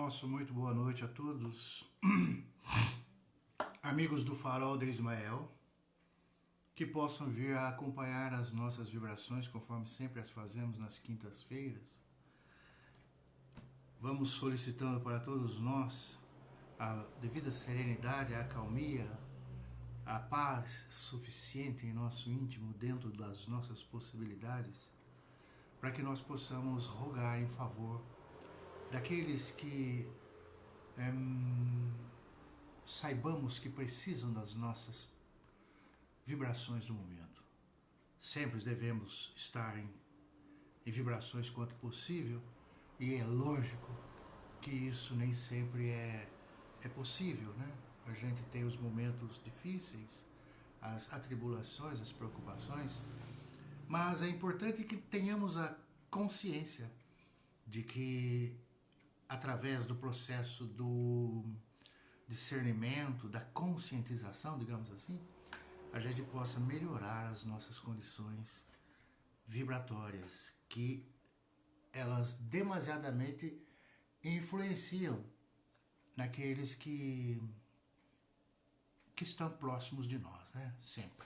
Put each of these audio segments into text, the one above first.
nosso muito boa noite a todos, amigos do Farol de Ismael, que possam vir a acompanhar as nossas vibrações, conforme sempre as fazemos nas quintas-feiras. Vamos solicitando para todos nós a devida serenidade, a acalmia, a paz suficiente em nosso íntimo, dentro das nossas possibilidades, para que nós possamos rogar em favor daqueles que saibamos que precisam das nossas vibrações do momento. Sempre devemos estar em vibrações quanto possível, e é lógico que isso nem sempre é possível, né? A gente tem os momentos difíceis, as atribulações, as preocupações, mas é importante que tenhamos a consciência de que através do processo do discernimento, da conscientização, digamos assim, a gente possa melhorar as nossas condições vibratórias, que elas demasiadamente influenciam naqueles que estão próximos de nós, né? Sempre.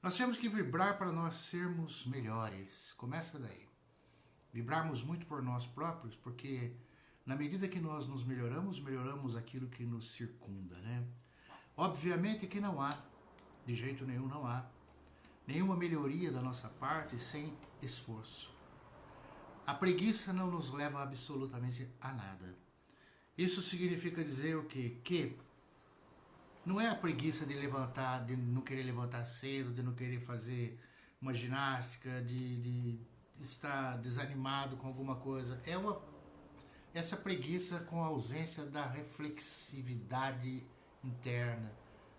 Nós temos que vibrar para nós sermos melhores. Começa daí. Vibrarmos muito por nós próprios, porque na medida que nós nos melhoramos, melhoramos aquilo que nos circunda, né? Obviamente que não há, de jeito nenhum não há, nenhuma melhoria da nossa parte sem esforço. A preguiça não nos leva absolutamente a nada. Isso significa dizer o quê? Que não é a preguiça de levantar, de não querer levantar cedo, de não querer fazer uma ginástica, de estar desanimado com alguma coisa. Essa preguiça com a ausência da reflexividade interna,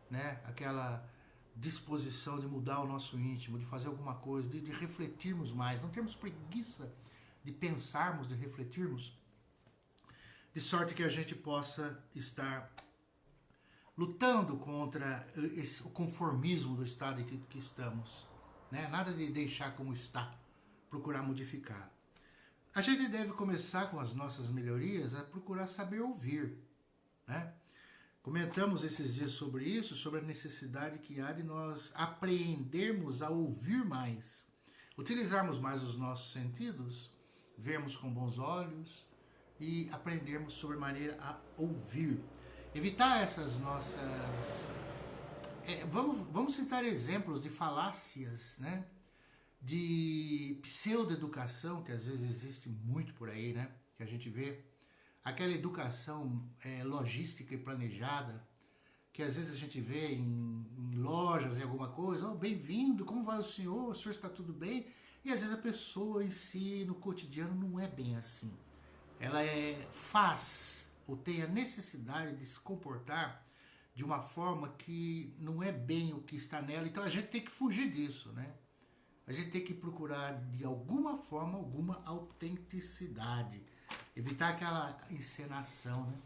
né? Aquela disposição de mudar o nosso íntimo, de fazer alguma coisa, de refletirmos mais. Não temos preguiça de pensarmos, de refletirmos, de sorte que a gente possa estar lutando contra o conformismo do estado em que estamos, né? Nada de deixar como está, procurar modificar. A gente deve começar com as nossas melhorias a procurar saber ouvir, né? Comentamos esses dias sobre isso, sobre a necessidade que há de nós aprendermos a ouvir mais, utilizarmos mais os nossos sentidos, vermos com bons olhos e aprendermos sobre maneira a ouvir. Evitar essas nossas... Vamos citar exemplos de falácias, né? De pseudo-educação, que às vezes existe muito por aí, né? Que a gente vê. Aquela educação logística e planejada, que às vezes a gente vê em lojas, em alguma coisa. Oh, bem-vindo, como vai o senhor está tudo bem? E às vezes a pessoa em si, no cotidiano, não é bem assim. Ela faz ou tem a necessidade de se comportar de uma forma que não é bem o que está nela. Então a gente tem que fugir disso, né? A gente tem que procurar, de alguma forma, alguma autenticidade. Evitar aquela encenação, né?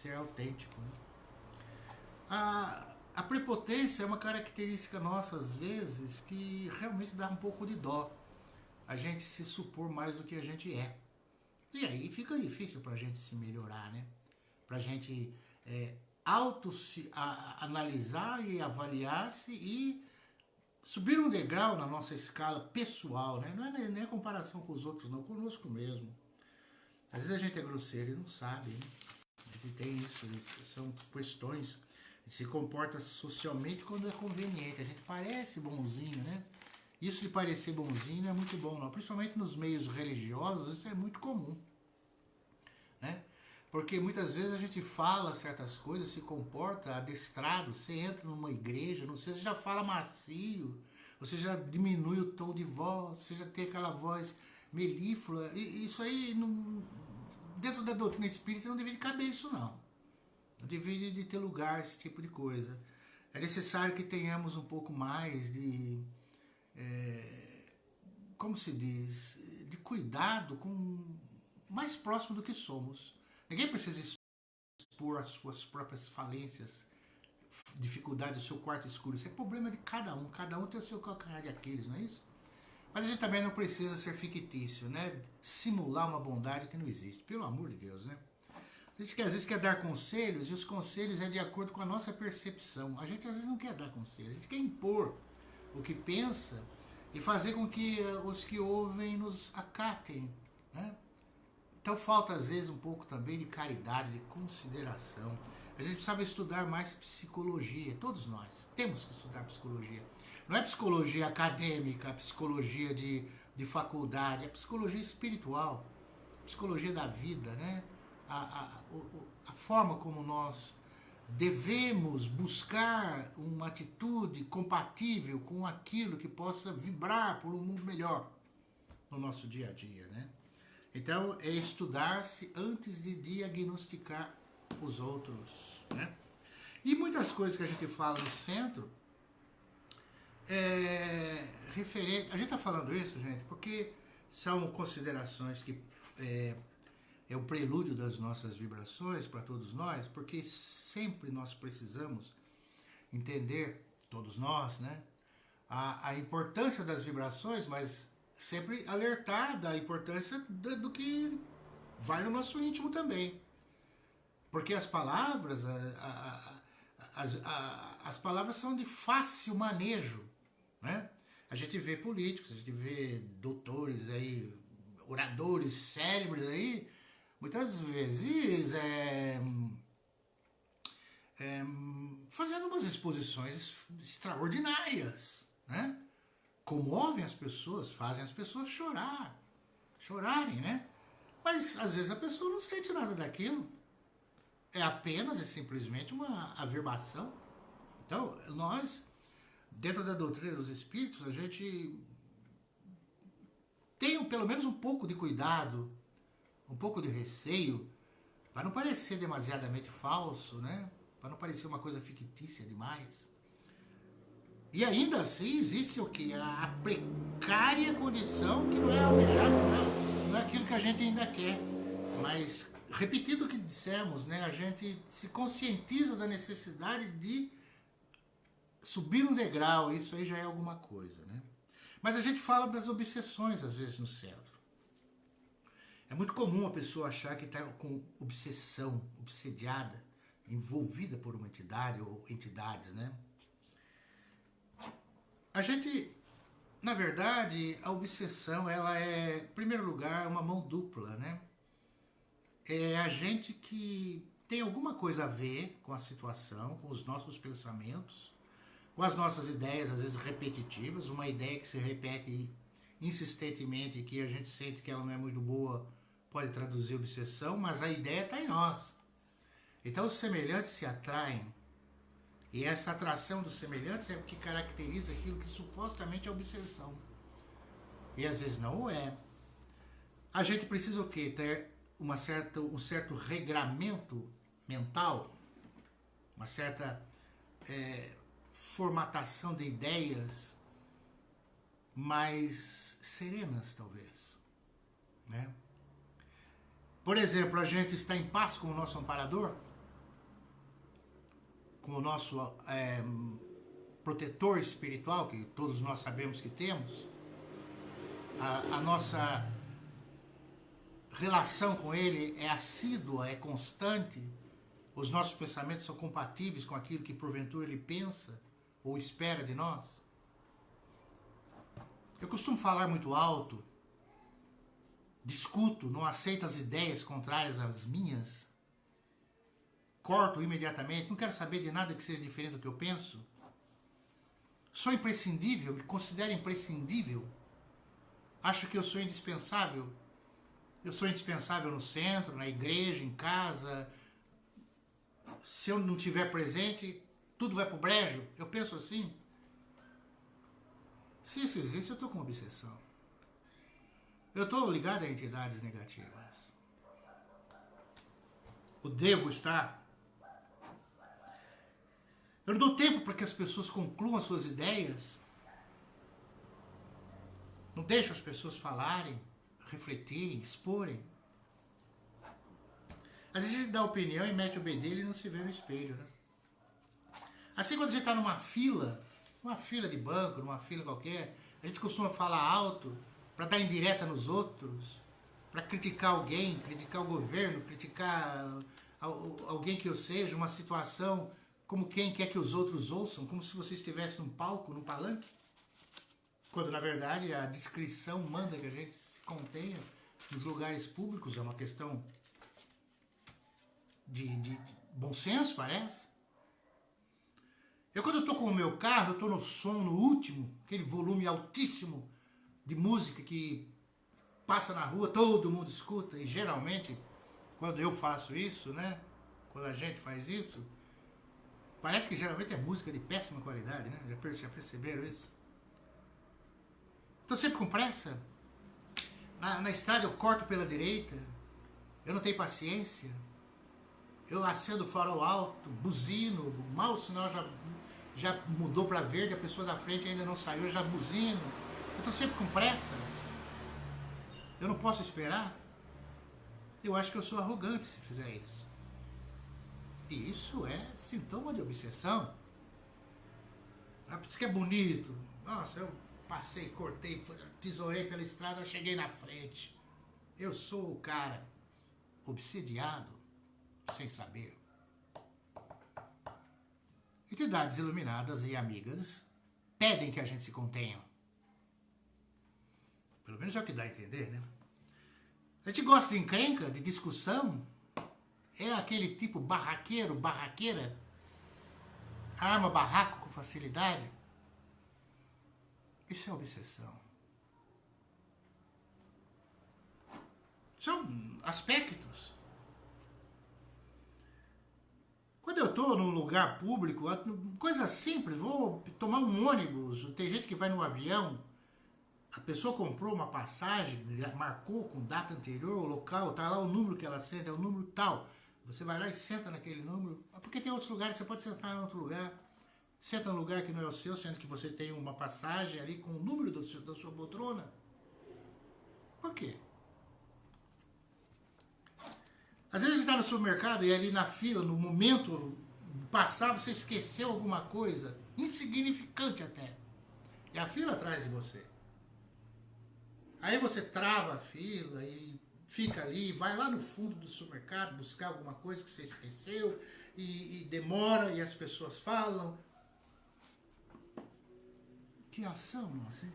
Ser autêntico, né? A prepotência é uma característica nossa, às vezes, que realmente dá um pouco de dó. A gente se supor mais do que a gente é. E aí fica difícil pra gente se melhorar, né? Pra gente analisar e avaliar-se e subir um degrau na nossa escala pessoal, né? Não é nem a comparação com os outros, não, conosco mesmo. Às vezes a gente é grosseiro e não sabe, né? A gente tem isso, são questões. A gente se comporta socialmente quando é conveniente. A gente parece bonzinho, né? Isso de parecer bonzinho não é muito bom, não. Principalmente nos meios religiosos, isso é muito comum, né? Porque muitas vezes a gente fala certas coisas, se comporta adestrado. Você entra numa igreja, não sei, você já fala macio, você já diminui o tom de voz, você já tem aquela voz melíflua. E isso aí, dentro da doutrina espírita, não deveria caber isso, não. Não deveria de ter lugar esse tipo de coisa. É necessário que tenhamos um pouco mais de... como se diz? De cuidado com mais próximo do que somos. Ninguém precisa expor as suas próprias falências, dificuldades, o seu quarto escuro. Isso é problema de cada um tem o seu calcanhar de Aquiles, não é isso? Mas a gente também não precisa ser fictício, né? Simular uma bondade que não existe, pelo amor de Deus, né? A gente que às vezes quer dar conselhos, e os conselhos é de acordo com a nossa percepção. A gente às vezes não quer dar conselho, a gente quer impor o que pensa e fazer com que os que ouvem nos acatem, né? Então falta às vezes um pouco também de caridade, de consideração. A gente precisava estudar mais psicologia, todos nós temos que estudar psicologia. Não é psicologia acadêmica, psicologia de faculdade, é psicologia espiritual, psicologia da vida, né? A forma como nós devemos buscar uma atitude compatível com aquilo que possa vibrar por um mundo melhor no nosso dia a dia, né? Então, é estudar-se antes de diagnosticar os outros, né? E muitas coisas que a gente fala no centro referente. A gente está falando isso, gente, porque são considerações que é o prelúdio das nossas vibrações para todos nós, porque sempre nós precisamos entender, todos nós, né, a importância das vibrações, mas sempre alertar da importância do que vai no nosso íntimo também. Porque as palavras, as palavras são de fácil manejo, né? A gente vê políticos, a gente vê doutores aí, oradores, cérebros aí, muitas vezes fazendo umas exposições extraordinárias, né? Comovem as pessoas, fazem as pessoas chorarem, né? Mas às vezes a pessoa não sente nada daquilo. É apenas e simplesmente uma averbação. Então, nós, dentro da doutrina dos espíritos, a gente tem pelo menos um pouco de cuidado, um pouco de receio, para não parecer demasiadamente falso, né? Para não parecer uma coisa fictícia demais. E ainda assim existe o que? A precária condição que não é almejada, não é aquilo que a gente ainda quer. Mas, repetindo o que dissemos, né, a gente se conscientiza da necessidade de subir um degrau, isso aí já é alguma coisa, né? Mas a gente fala das obsessões, às vezes, no centro. É muito comum a pessoa achar que está com obsessão, obsediada, envolvida por uma entidade ou entidades, né? A gente, na verdade, a obsessão, ela é, em primeiro lugar, uma mão dupla, né? É a gente que tem alguma coisa a ver com a situação, com os nossos pensamentos, com as nossas ideias, às vezes repetitivas, uma ideia que se repete insistentemente e que a gente sente que ela não é muito boa, pode traduzir obsessão, mas a ideia está em nós. Então os semelhantes se atraem, e essa atração dos semelhantes é o que caracteriza aquilo que supostamente é obsessão. E às vezes não o é. A gente precisa o quê? Ter um certo regramento mental, uma certa formatação de ideias mais serenas, talvez, né? Por exemplo, a gente está em paz com o nosso amparador, com o nosso protetor espiritual, que todos nós sabemos que temos, a nossa relação com ele é assídua, é constante, os nossos pensamentos são compatíveis com aquilo que porventura ele pensa ou espera de nós. Eu costumo falar muito alto, discuto, não aceito as ideias contrárias às minhas, corto imediatamente, não quero saber de nada que seja diferente do que eu penso. Sou imprescindível, me considero imprescindível. Acho que eu sou indispensável. Eu sou indispensável no centro, na igreja, em casa. Se eu não estiver presente, tudo vai pro brejo. Eu penso assim. Se isso existe, eu estou com obsessão. Eu estou ligado a entidades negativas. O devo estar. Eu não dou tempo para que as pessoas concluam as suas ideias. Não deixo as pessoas falarem, refletirem, exporem. Às vezes a gente dá opinião e mete o bedelho e não se vê no espelho, né? Assim, quando a gente está numa fila de banco, numa fila qualquer, a gente costuma falar alto para dar indireta nos outros, para criticar alguém, criticar o governo, criticar alguém que eu seja, uma situação como quem quer que os outros ouçam, como se você estivesse num palco, num palanque, quando na verdade a discrição manda que a gente se contenha nos lugares públicos, é uma questão de bom senso, parece. Eu quando eu tô com o meu carro, eu tô no som, no último, aquele volume altíssimo de música que passa na rua, todo mundo escuta, e geralmente, quando eu faço isso, né, quando a gente faz isso, parece que geralmente é música de péssima qualidade, né, já perceberam isso? Tô sempre com pressa, na estrada eu corto pela direita, eu não tenho paciência, eu acendo o farol alto, buzino, mal o sinal já mudou para verde, a pessoa da frente ainda não saiu, eu já buzino. Eu tô sempre com pressa. Eu não posso esperar. Eu acho que eu sou arrogante se fizer isso. E isso é sintoma de obsessão. Ah, isso que é bonito. Nossa, eu passei, cortei, tesourei pela estrada, cheguei na frente. Eu sou o cara obsediado, sem saber. Entidades iluminadas e amigas pedem que a gente se contenha. Pelo menos é o que dá a entender, né? A gente gosta de encrenca, de discussão. É aquele tipo barraqueiro, barraqueira. Arma barraco com facilidade. Isso é obsessão. São aspectos. Quando eu estou num lugar público, coisa simples, vou tomar um ônibus, tem gente que vai num avião, a pessoa comprou uma passagem, marcou com data anterior, o local, tá lá o número que ela senta, é o número tal. Você vai lá e senta naquele número, porque tem outros lugares que você pode sentar em outro lugar. Senta num lugar que não é o seu, sendo que você tem uma passagem ali com o número da sua poltrona. Por quê? Às vezes você está no supermercado e ali na fila, no momento passar, você esqueceu alguma coisa, insignificante até. E a fila atrás de você. Aí você trava a fila e fica ali, vai lá no fundo do supermercado buscar alguma coisa que você esqueceu e demora e as pessoas falam. Que ação, assim.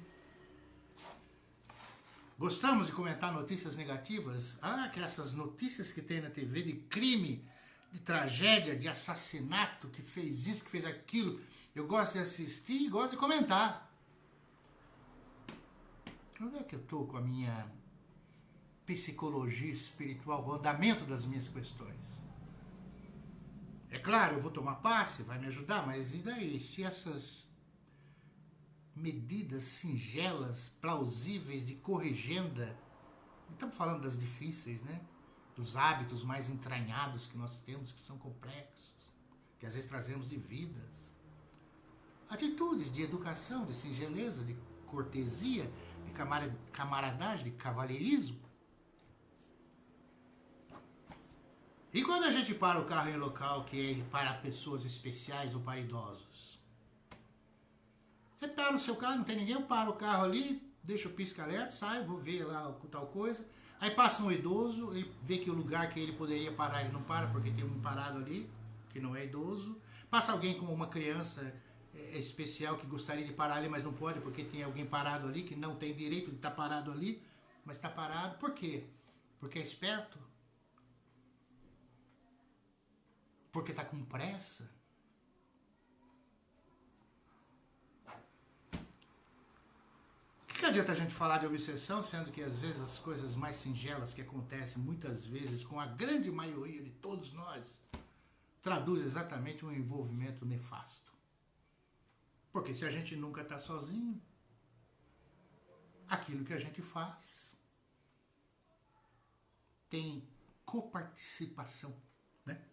Gostamos de comentar notícias negativas? Ah, que essas notícias que tem na TV de crime, de tragédia, de assassinato, que fez isso, que fez aquilo. Eu gosto de assistir e gosto de comentar. Onde é que eu estou com a minha psicologia espiritual, o andamento das minhas questões? É claro, eu vou tomar passe, vai me ajudar, mas e daí? Se essas medidas singelas, plausíveis de corrigenda, não estamos falando das difíceis, né? Dos hábitos mais entranhados que nós temos, que são complexos, que às vezes trazemos de vidas. Atitudes de educação, de singeleza, de cortesia, de camaradagem, de cavalheirismo. E quando a gente para o carro em local que é para pessoas especiais ou para idosos? Você para o seu carro, não tem ninguém, eu paro o carro ali, deixo o pisca-alerta, saio, vou ver lá tal coisa. Aí passa um idoso e vê que o lugar que ele poderia parar, ele não para porque tem um parado ali, que não é idoso. Passa alguém como uma criança especial que gostaria de parar ali, mas não pode porque tem alguém parado ali, que não tem direito de estar parado ali, mas está parado. Por quê? Porque é esperto? Porque está com pressa? O que adianta a gente falar de obsessão, sendo que às vezes as coisas mais singelas que acontecem muitas vezes com a grande maioria de todos nós traduz exatamente um envolvimento nefasto? Porque se a gente nunca está sozinho, aquilo que a gente faz tem coparticipação, né?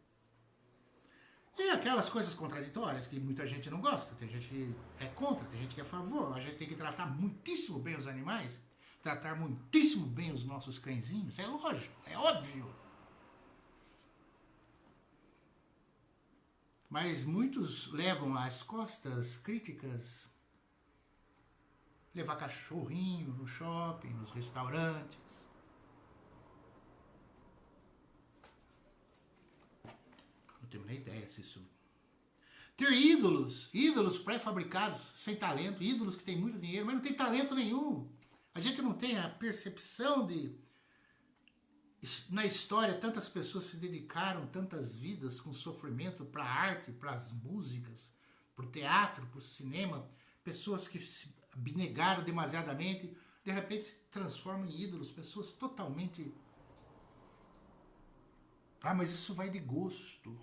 E aquelas coisas contraditórias que muita gente não gosta, tem gente que é contra, tem gente que é a favor. A gente tem que tratar muitíssimo bem os animais, tratar muitíssimo bem os nossos cãezinhos, é lógico, é óbvio. Mas muitos levam às costas críticas, levar cachorrinho no shopping, nos restaurantes. tenho nem ideia se isso... Ter ídolos pré-fabricados, sem talento, ídolos que têm muito dinheiro, mas não tem talento nenhum. A gente não tem a percepção de... Na história, tantas pessoas se dedicaram, tantas vidas com sofrimento para a arte, para as músicas, para o teatro, para o cinema. Pessoas que se abnegaram demasiadamente, de repente se transformam em ídolos, pessoas totalmente... Ah, mas isso vai de gosto.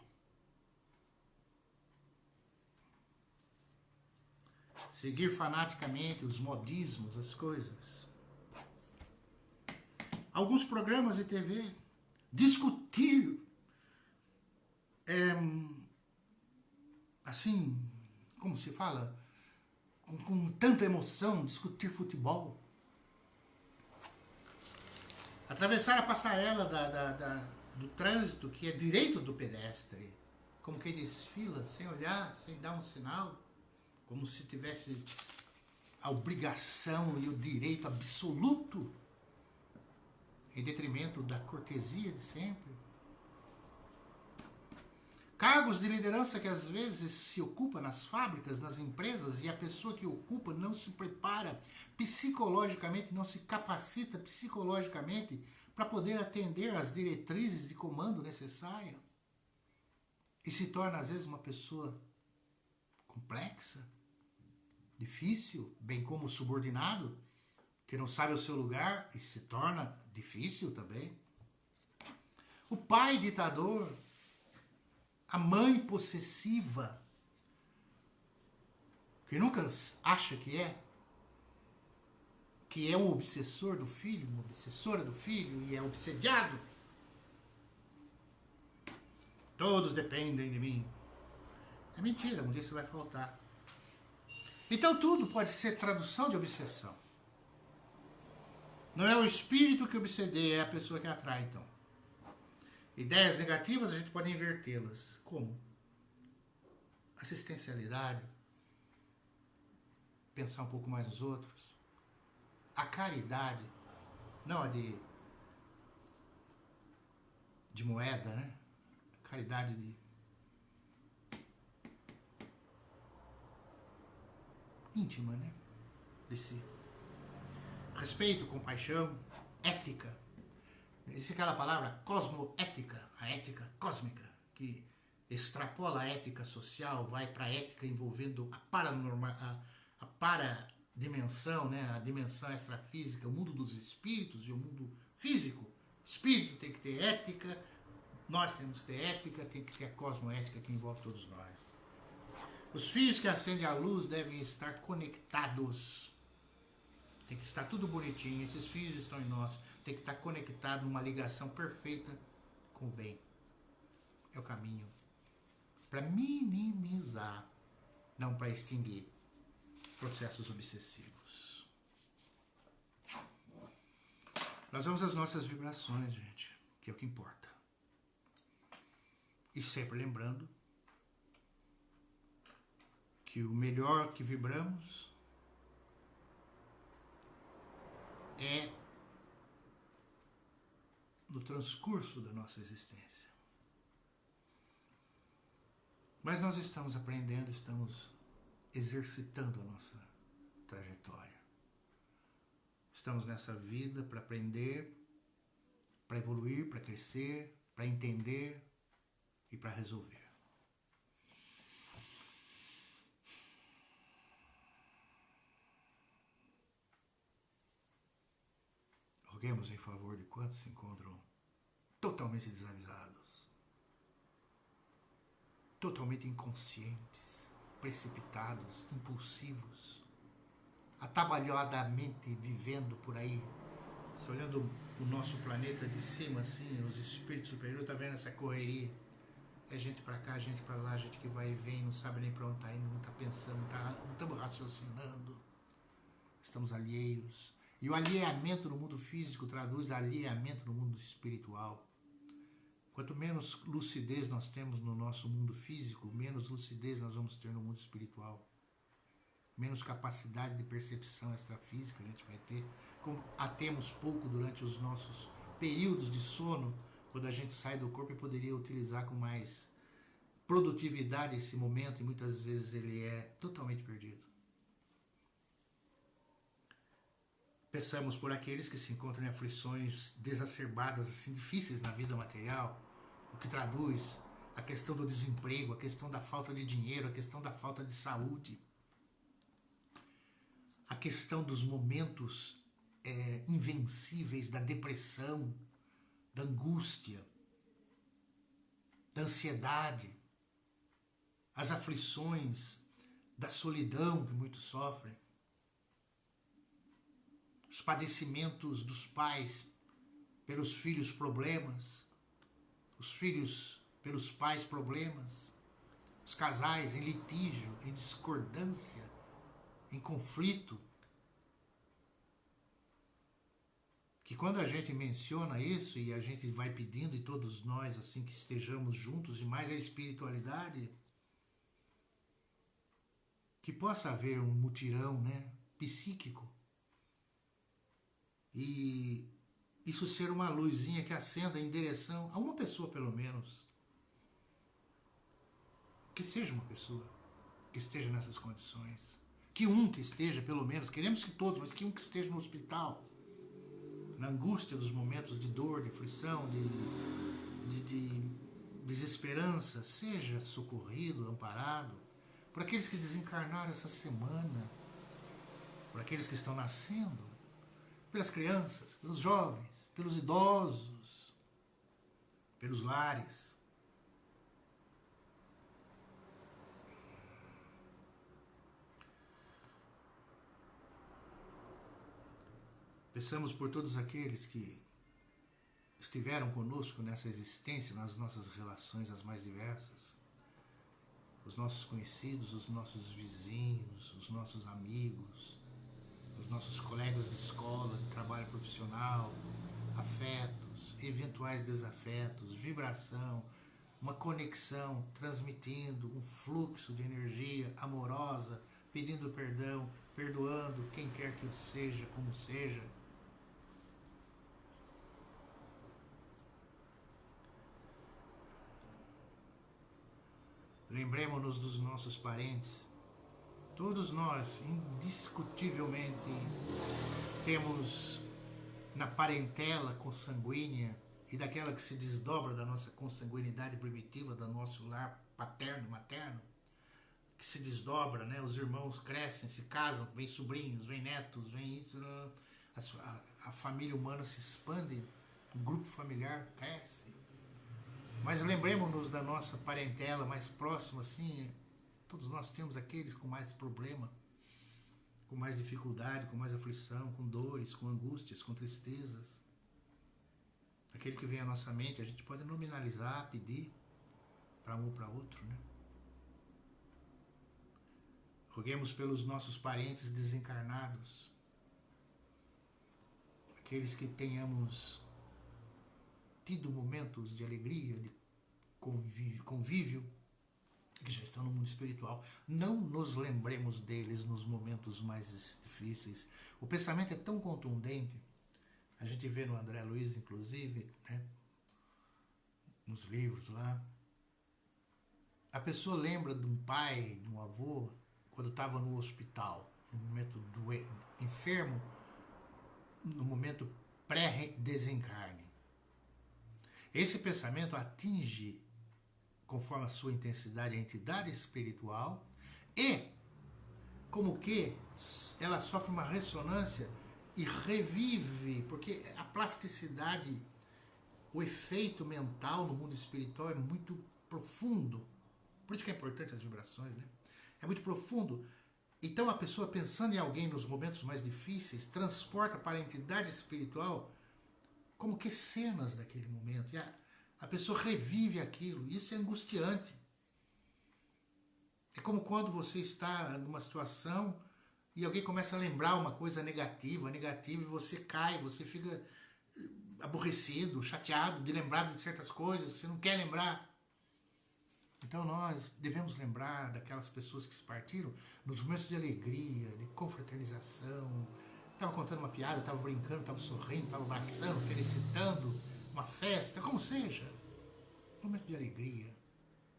Seguir fanaticamente os modismos, as coisas. Alguns programas de TV, discutir, assim, como se fala, com tanta emoção, discutir futebol. Atravessar a passarela do trânsito, que é direito do pedestre, como quem desfila, sem olhar, sem dar um sinal, como se tivesse a obrigação e o direito absoluto, em detrimento da cortesia de sempre. Cargos de liderança que às vezes se ocupa nas fábricas, nas empresas, e a pessoa que ocupa não se prepara psicologicamente, não se capacita psicologicamente para poder atender às diretrizes de comando necessárias. E se torna às vezes uma pessoa complexa, difícil, bem como o subordinado, que não sabe o seu lugar e se torna difícil também. O pai ditador, a mãe possessiva, que nunca acha que é um obsessor do filho, uma obsessora do filho e é obsediado. Todos dependem de mim. É mentira, um dia isso vai faltar. Então tudo pode ser tradução de obsessão. Não é o espírito que obsedeia, é a pessoa que atrai, então. Ideias negativas, a gente pode invertê-las. Como? Assistencialidade. Pensar um pouco mais nos outros. A caridade. Não a de moeda, né? A caridade de... íntima, né? De si. Respeito, compaixão, ética. Existe aquela palavra cosmoética, a ética cósmica, que extrapola a ética social, vai para a ética envolvendo a paradimensão, né? A dimensão extrafísica, o mundo dos espíritos e o mundo físico. Espírito tem que ter ética, nós temos que ter ética, tem que ter a cosmoética que envolve todos nós. Os fios que acendem a luz devem estar conectados. Tem que estar tudo bonitinho. Esses fios estão em nós. Tem que estar conectado numa ligação perfeita com o bem. É o caminho. Para minimizar, não para extinguir processos obsessivos. Nós vamos às nossas vibrações, gente, que é o que importa. E sempre lembrando que o melhor que vibramos é no transcurso da nossa existência. Mas nós estamos aprendendo, estamos exercitando a nossa trajetória. Estamos nessa vida para aprender, para evoluir, para crescer, para entender e para resolver. Roguemos em favor de quantos se encontram totalmente desavisados, totalmente inconscientes, precipitados, impulsivos, atabalhadamente vivendo por aí. Se olhando o nosso planeta de cima, assim, os espíritos superiores, tá vendo essa correria? É gente pra cá, gente pra lá, gente que vai e vem, não sabe nem pra onde tá indo, não tá pensando, não estamos raciocinando, estamos alheios. E o alheamento no mundo físico traduz alheamento no mundo espiritual. Quanto menos lucidez nós temos no nosso mundo físico, menos lucidez nós vamos ter no mundo espiritual. Menos capacidade de percepção extrafísica a gente vai ter. Como a temos pouco durante os nossos períodos de sono, quando a gente sai do corpo e poderia utilizar com mais produtividade esse momento, e muitas vezes ele é totalmente perdido. Pensamos por aqueles que se encontram em aflições desacerbadas, assim, difíceis na vida material, o que traduz a questão do desemprego, a questão da falta de dinheiro, a questão da falta de saúde, a questão dos momentos invencíveis da depressão, da angústia, da ansiedade, as aflições da solidão que muitos sofrem, os padecimentos dos pais pelos filhos problemas, os filhos pelos pais problemas, os casais em litígio, em discordância, em conflito. Que quando a gente menciona isso e a gente vai pedindo, e todos nós assim que estejamos juntos, e mais a espiritualidade, que possa haver um mutirão, né, psíquico, e isso ser uma luzinha que acenda em direção a uma pessoa pelo menos, que seja uma pessoa que esteja nessas condições, que esteja pelo menos, queremos que todos, mas que esteja no hospital, na angústia dos momentos de dor, de aflição, de desesperança, seja socorrido, amparado, por aqueles que desencarnaram essa semana, por aqueles que estão nascendo, pelas crianças, pelos jovens, pelos idosos, pelos lares. Peçamos por todos aqueles que estiveram conosco nessa existência, nas nossas relações as mais diversas, os nossos conhecidos, os nossos vizinhos, os nossos amigos, os nossos colegas de escola, de trabalho profissional, afetos, eventuais desafetos, vibração, uma conexão, transmitindo um fluxo de energia amorosa, pedindo perdão, perdoando quem quer que seja, como seja. Lembremos-nos dos nossos parentes. Todos nós, indiscutivelmente, temos na parentela consanguínea e daquela que se desdobra da nossa consanguinidade primitiva, do nosso lar paterno, materno, que se desdobra, né? Os irmãos crescem, se casam, vem sobrinhos, vem netos, vem isso, a família humana se expande, o grupo familiar cresce. Mas lembremos-nos da nossa parentela mais próxima, assim, todos nós temos aqueles com mais problema, com mais dificuldade, com mais aflição, com dores, com angústias, com tristezas. Aquele que vem à nossa mente, a gente pode nominalizar, pedir para um ou para outro, né? Roguemos pelos nossos parentes desencarnados, aqueles que tenhamos tido momentos de alegria, de convívio, que já estão no mundo espiritual. Não nos lembremos deles nos momentos mais difíceis. O pensamento é tão contundente, a gente vê no André Luiz, inclusive, né, nos livros lá, a pessoa lembra de um pai, de um avô, quando estava no hospital, no momento enfermo, no momento pré-desencarne. Esse pensamento atinge, conforme a sua intensidade, a entidade espiritual, e como que ela sofre uma ressonância e revive, porque a plasticidade, o efeito mental no mundo espiritual é muito profundo. Por isso que é importante as vibrações, né? É muito profundo. Então a pessoa, pensando em alguém nos momentos mais difíceis, transporta para a entidade espiritual como que cenas daquele momento. E a pessoa revive aquilo. Isso é angustiante. É como quando você está numa situação e alguém começa a lembrar uma coisa negativa, e você cai, você fica aborrecido, chateado de lembrar de certas coisas que você não quer lembrar. Então nós devemos lembrar daquelas pessoas que se partiram nos momentos de alegria, de confraternização. Estava contando uma piada, estava brincando, estava sorrindo, estava abraçando, felicitando, uma festa, como seja. Momento de alegria.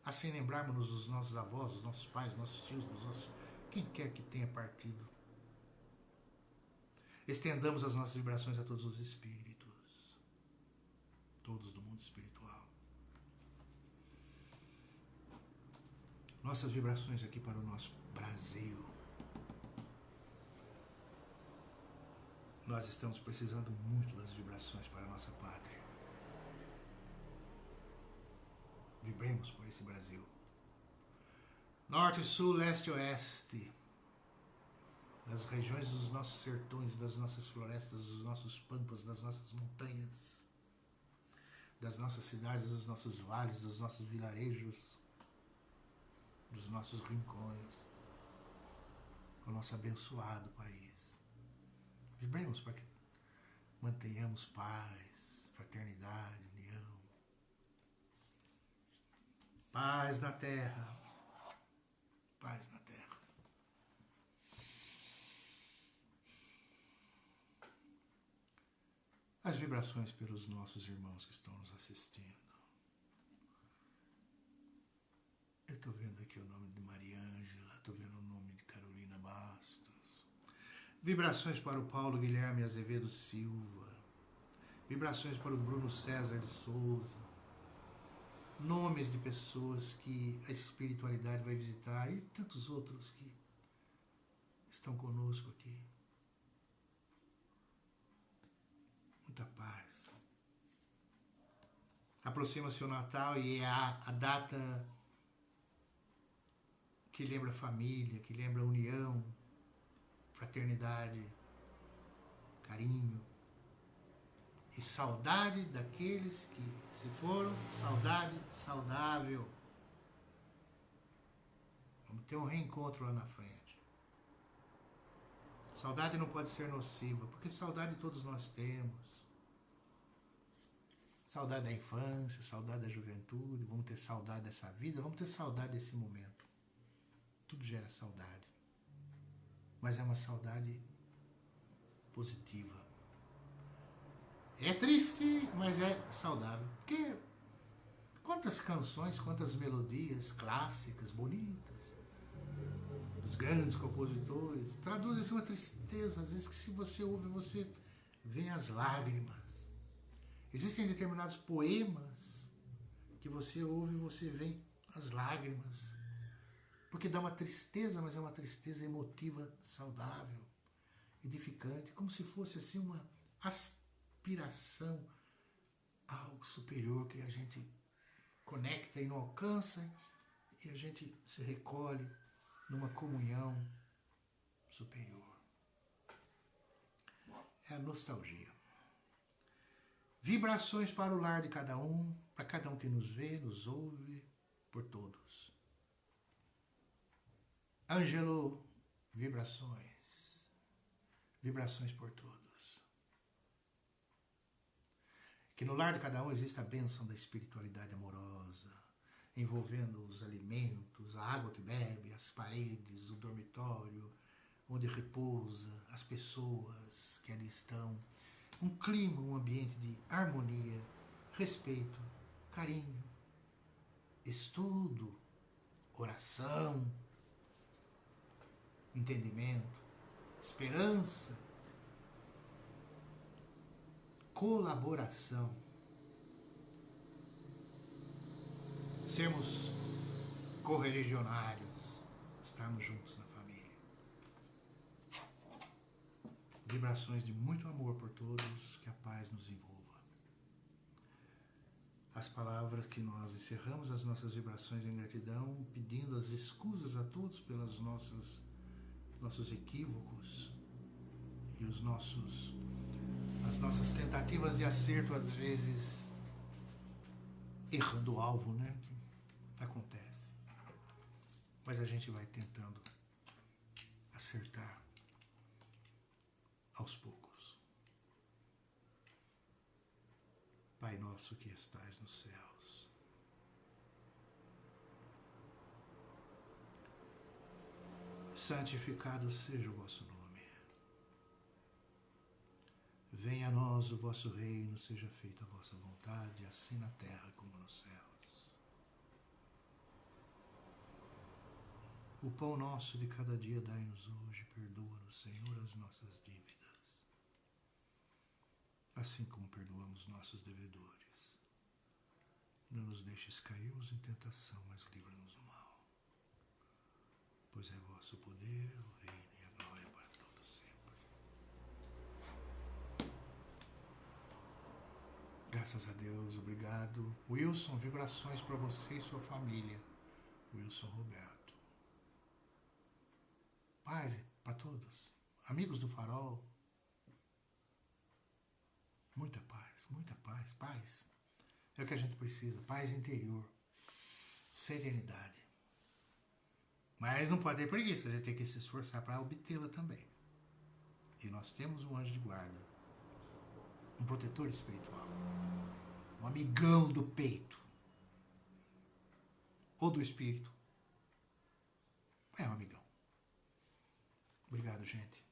Assim lembrarmos-nos dos nossos avós, dos nossos pais, dos nossos tios, dos nossos... quem quer que tenha partido. Estendamos as nossas vibrações a todos os espíritos, todos do mundo espiritual. Nossas vibrações aqui para o nosso Brasil. Nós estamos precisando muito das vibrações para a nossa pátria. Vibremos por esse Brasil. Norte, sul, leste, oeste. Das regiões dos nossos sertões, das nossas florestas, dos nossos pampas, das nossas montanhas, das nossas cidades, dos nossos vales, dos nossos vilarejos, dos nossos rincões, o nosso abençoado país. Vibremos para que mantenhamos paz, fraternidade, união. Paz na terra. Paz na terra. As vibrações pelos nossos irmãos que estão nos assistindo. Eu estou vendo aqui o nome de Maria Ângela, estou vendo o nome de Carolina Bastos. Vibrações para o Paulo Guilherme Azevedo Silva. Vibrações para o Bruno César de Souza. Nomes de pessoas que a espiritualidade vai visitar e tantos outros que estão conosco aqui. Muita paz. Aproxima-se o Natal e é a data que lembra família, que lembra união, fraternidade, carinho e saudade daqueles que se foram, saudade saudável. Vamos ter um reencontro lá na frente. Saudade não pode ser nociva, porque saudade todos nós temos. Saudade da infância, saudade da juventude, vamos ter saudade dessa vida, vamos ter saudade desse momento. Tudo gera saudade. Mas é uma saudade positiva. É triste, mas é saudável. Porque quantas canções, quantas melodias clássicas, bonitas, dos grandes compositores, traduzem uma tristeza, às vezes que se você ouve, você vê as lágrimas. Existem determinados poemas que você ouve e você vê as lágrimas. Porque dá uma tristeza, mas é uma tristeza emotiva saudável, edificante, como se fosse assim uma aspiração ao superior que a gente conecta e não alcança, e a gente se recolhe numa comunhão superior. É a nostalgia. Vibrações para o lar de cada um, para cada um que nos vê, nos ouve, por todos. Ângelo, vibrações. Vibrações por todos. Que no lar de cada um exista a bênção da espiritualidade amorosa, envolvendo os alimentos, a água que bebe, as paredes, o dormitório, onde repousa, as pessoas que ali estão. Um clima, um ambiente de harmonia, respeito, carinho, estudo, oração, entendimento, esperança, colaboração. Sermos correligionários, estarmos juntos na família. Vibrações de muito amor por todos, que a paz nos envolva. As palavras que nós encerramos as nossas vibrações em gratidão, pedindo as escusas a todos pelas nossos equívocos e as nossas tentativas de acerto, às vezes errando o alvo, né? Que acontece. Mas a gente vai tentando acertar aos poucos. Pai nosso que estais nos céus, santificado seja o vosso nome. Venha a nós o vosso reino, seja feita a vossa vontade, assim na terra como nos céus. O pão nosso de cada dia dai-nos hoje, perdoa-nos, Senhor, as nossas dívidas, assim como perdoamos nossos devedores. Não nos deixes cairmos em tentação, mas livra-nos do mal. Pois é vosso poder, o reino e a glória para todos sempre. Graças a Deus, obrigado. Wilson, vibrações para você e sua família. Wilson Roberto. Paz para todos. Amigos do Farol. Muita paz, paz. É o que a gente precisa, paz interior, serenidade. Mas não pode ter preguiça, a gente tem que se esforçar para obtê-la também. E nós temos um anjo de guarda, um protetor espiritual, um amigão do peito, ou do espírito. É um amigão. Obrigado, gente.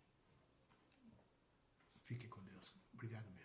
Fique com Deus. Obrigado.